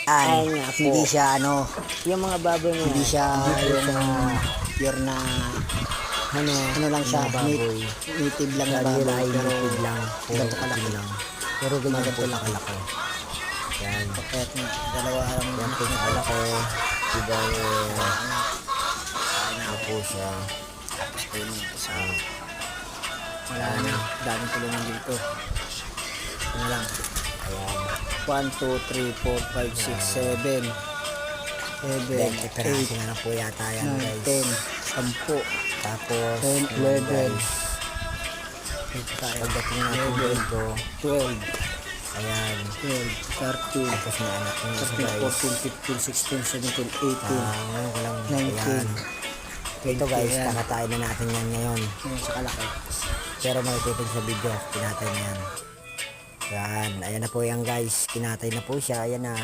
Ayun nga po. Hindi siya ano, Yung mga baboy na hindi yan, siya hindi yung siya, pure na ano lang siya, mga baboy. native lang na Lagi baboy. nila ay Pero native lang, puro ganito kalaki. itim lang. Pero ganyan Ganito po laki. kalaki. Yan. Kahit dalawa lang Yan po sa kalaki. Diba ano po siya. tapos ko yun isa. Wala Ano, na. daming tulungan dito. Ano lang. Ayan. 1, 2, 3, 4, 5, 6, 7 20 peraso na lang po yata yan 9, guys. 10, 10 Tapos 10, yun, 11. guys. Pagdating natin dito. 12, Ayan. 12, 13, Tapos may anak nyo isa 13, guys. 14, 15, 16, 17, 18, Ngayon ko lang. 19. Ayan. Ito guys, Ayan. kakatayin na natin yan ngayon. Yun sa kalaki. Pero makikita sa video, kinatay na yan. Yan, ayan na po yan guys. Kinatay na po siya, ayan na.